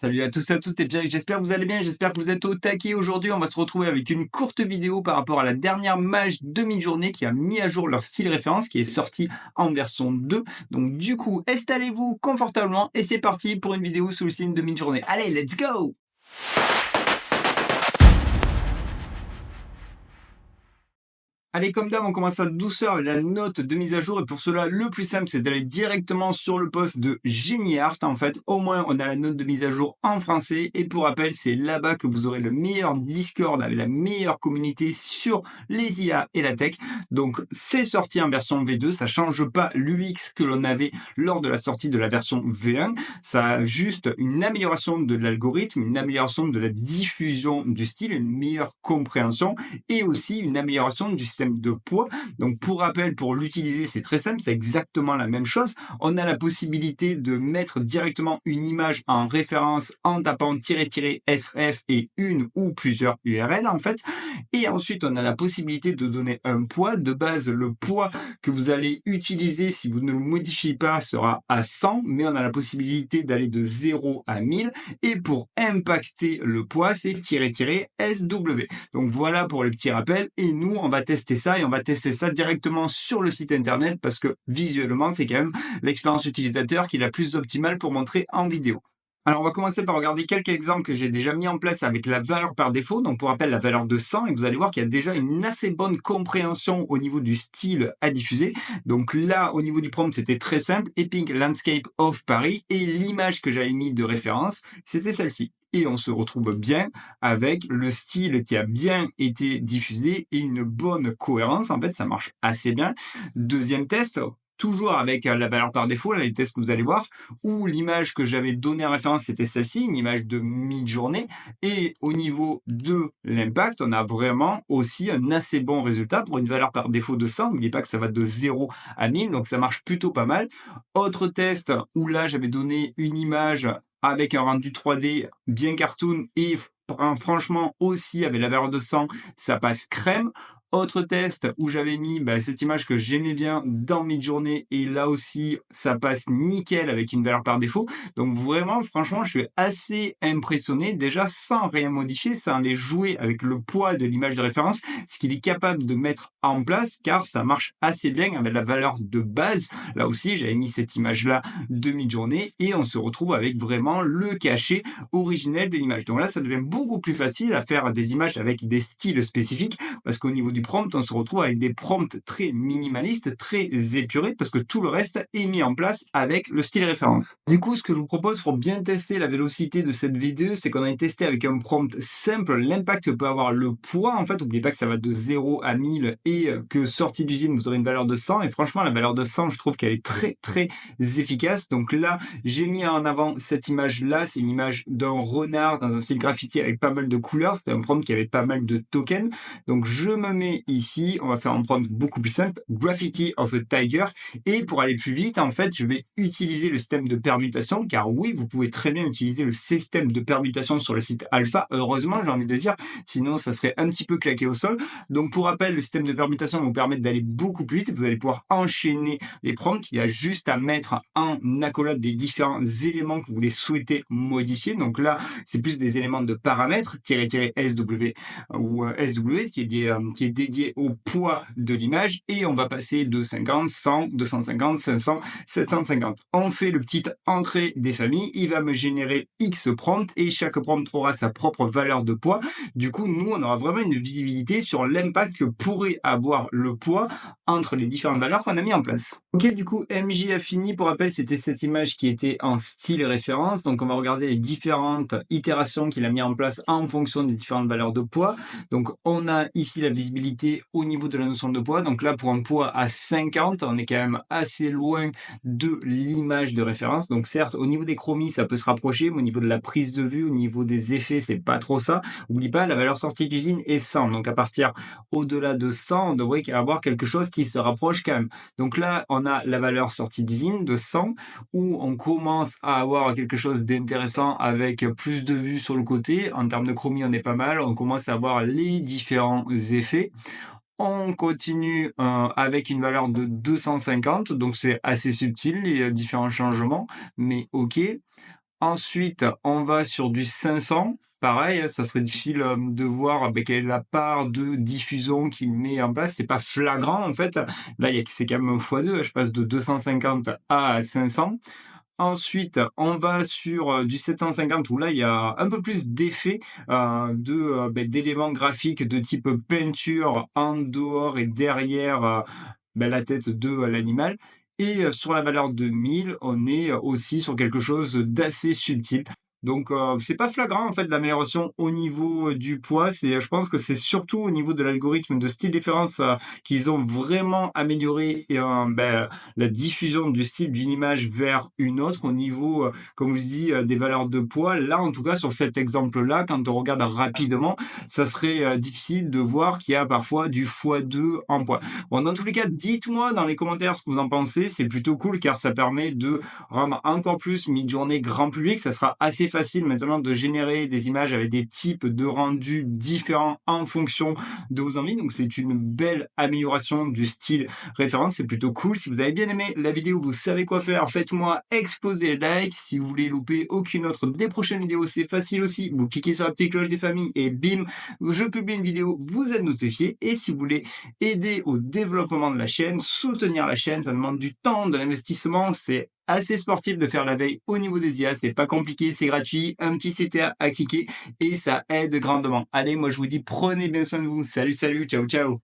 Salut à tous et à toutes, et bien j'espère que vous allez bien, j'espère que vous êtes au taquet. Aujourd'hui, on va se retrouver avec une courte vidéo par rapport à la dernière mage demi-journée qui a mis à jour leur style référence, qui est sorti en version 2. Donc du coup, installez-vous confortablement et c'est parti pour une vidéo sur le style demi-journée. Allez, let's go! Allez, comme d'hab, on commence à douceur avec la note de mise à jour. Et pour cela, le plus simple, c'est d'aller directement sur le post de GeniArt. En fait, au moins, on a la note de mise à jour en français. Et pour rappel, c'est là-bas que vous aurez le meilleur Discord avec la meilleure communauté sur les IA et la tech. Donc, c'est sorti en version V2. Ça change pas l'UX que l'on avait lors de la sortie de la version V1. Ça a juste une amélioration de l'algorithme, une amélioration de la diffusion du style, une meilleure compréhension et aussi une amélioration du système de poids. Donc pour rappel, pour l'utiliser, c'est très simple, c'est exactement la même chose. On a la possibilité de mettre directement une image en référence en tapant --srf et une ou plusieurs URL en fait. Et ensuite, on a la possibilité de donner un poids. De base, le poids que vous allez utiliser si vous ne le modifiez pas sera à 100, mais on a la possibilité d'aller de 0 à 1000. Et pour impacter le poids, c'est --SW. Donc voilà pour le petit rappel. Et nous, on va tester ça et on va tester ça directement sur le site internet parce que visuellement, c'est quand même l'expérience utilisateur qui est la plus optimale pour montrer en vidéo. Alors, on va commencer par regarder quelques exemples que j'ai déjà mis en place avec la valeur par défaut. Donc, pour rappel, la valeur de 100, et vous allez voir qu'il y a déjà une assez bonne compréhension au niveau du style à diffuser. Donc là, au niveau du prompt, c'était très simple. Epic Landscape of Paris. Et l'image que j'avais mis de référence, c'était celle-ci. Et on se retrouve bien avec le style qui a bien été diffusé et une bonne cohérence. En fait, ça marche assez bien. Deuxième test, toujours avec la valeur par défaut, là, les tests que vous allez voir, où l'image que j'avais donnée en référence, c'était celle-ci, une image de mi-journée. Et au niveau de l'impact, on a vraiment aussi un assez bon résultat pour une valeur par défaut de 100. N'oubliez pas que ça va de 0 à 1000, donc ça marche plutôt pas mal. Autre test où là, j'avais donné une image avec un rendu 3D bien cartoon et franchement aussi avec la valeur de 100, ça passe crème. Autre test où j'avais mis cette image que j'aimais bien dans Midjourney et là aussi ça passe nickel avec une valeur par défaut. Donc vraiment, franchement, je suis assez impressionné déjà sans rien modifier, sans les jouer avec le poids de l'image de référence, ce qu'il est capable de mettre en place car ça marche assez bien avec la valeur de base. Là aussi, j'avais mis cette image-là de Midjourney et on se retrouve avec vraiment le cachet originel de l'image. Donc là, ça devient beaucoup plus facile à faire des images avec des styles spécifiques parce qu'au niveau du prompt, on se retrouve avec des prompts très minimalistes, très épurés parce que tout le reste est mis en place avec le style référence. Du coup, ce que je vous propose pour bien tester la vélocité de cette vidéo, c'est qu'on a testé avec un prompt simple l'impact que peut avoir le poids. En fait, n'oubliez pas que ça va de 0 à 1000 et que sortie d'usine, vous aurez une valeur de 100 et franchement, la valeur de 100, je trouve qu'elle est très très efficace. Donc là, j'ai mis en avant cette image-là, c'est une image d'un renard dans un style graffiti avec pas mal de couleurs, c'était un prompt qui avait pas mal de tokens. Donc je me mets ici, on va faire un prompt beaucoup plus simple, Graffiti of a Tiger, et pour aller plus vite, en fait, je vais utiliser le système de permutation, car oui, vous pouvez très bien utiliser le système de permutation sur le site alpha, heureusement, j'ai envie de dire, sinon ça serait un petit peu claqué au sol. Donc pour rappel, le système de permutation va vous permettre d'aller beaucoup plus vite, vous allez pouvoir enchaîner les prompts, il y a juste à mettre en accolade les différents éléments que vous voulez souhaiter modifier. Donc là, c'est plus des éléments de paramètres, --SW ou SW qui est dédié au poids de l'image et on va passer de 50, 100, 250, 500, 750. On fait le petit entrée des familles, il va me générer X prompt et chaque prompt aura sa propre valeur de poids. Du coup, nous, on aura vraiment une visibilité sur l'impact que pourrait avoir le poids entre les différentes valeurs qu'on a mis en place. Ok, du coup, MJ a fini. Pour rappel, c'était cette image qui était en style référence. Donc, on va regarder les différentes itérations qu'il a mis en place en fonction des différentes valeurs de poids. Donc, on a ici la visibilité au niveau de la notion de poids. Donc là, pour un poids à 50, on est quand même assez loin de l'image de référence. Donc, certes, au niveau des chromies, ça peut se rapprocher, mais au niveau de la prise de vue, au niveau des effets, c'est pas trop ça. N'oublie pas, la valeur sortie d'usine est 100. Donc, à partir au-delà de 100, on devrait avoir quelque chose qui se rapproche quand même. Donc là, on a la valeur sortie d'usine de 100, où on commence à avoir quelque chose d'intéressant avec plus de vues sur le côté. En termes de chromie, on est pas mal. On commence à voir les différents effets. On continue avec une valeur de 250, donc c'est assez subtil les différents changements, mais ok. Ensuite, on va sur du 500. Pareil, ça serait difficile de voir quelle est la part de diffusion qu'il met en place. C'est pas flagrant en fait. Là, c'est quand même x2. Je passe de 250 à 500. Ensuite, on va sur du 750 où là, il y a un peu plus d'effets d'éléments graphiques de type peinture en dehors et derrière la tête de l'animal. Et sur la valeur de 1000, on est aussi sur quelque chose d'assez subtil. Donc c'est pas flagrant en fait l'amélioration au niveau du poids. Je pense que c'est surtout au niveau de l'algorithme de style différence qu'ils ont vraiment amélioré la diffusion du style d'une image vers une autre au niveau, comme je dis, des valeurs de poids. Là, en tout cas, sur cet exemple-là, quand on regarde rapidement, ça serait difficile de voir qu'il y a parfois du x2 en poids. Bon, dans tous les cas, dites-moi dans les commentaires ce que vous en pensez. C'est plutôt cool car ça permet de rendre encore plus mid-journée grand public. Ça sera assez facile maintenant de générer des images avec des types de rendus différents en fonction de vos envies. Donc, c'est une belle amélioration du style référence. C'est plutôt cool. Si vous avez bien aimé la vidéo, vous savez quoi faire. Faites-moi exploser le like. Si vous voulez louper aucune autre des prochaines vidéos, c'est facile aussi. Vous cliquez sur la petite cloche des familles et bim, je publie une vidéo, vous êtes notifié. Et si vous voulez aider au développement de la chaîne, soutenir la chaîne, ça demande du temps, de l'investissement. C'est assez sportif de faire la veille au niveau des IA. C'est pas compliqué, c'est gratuit. Un petit CTA à cliquer et ça aide grandement. Allez, moi je vous dis prenez bien soin de vous. Salut, salut, ciao, ciao.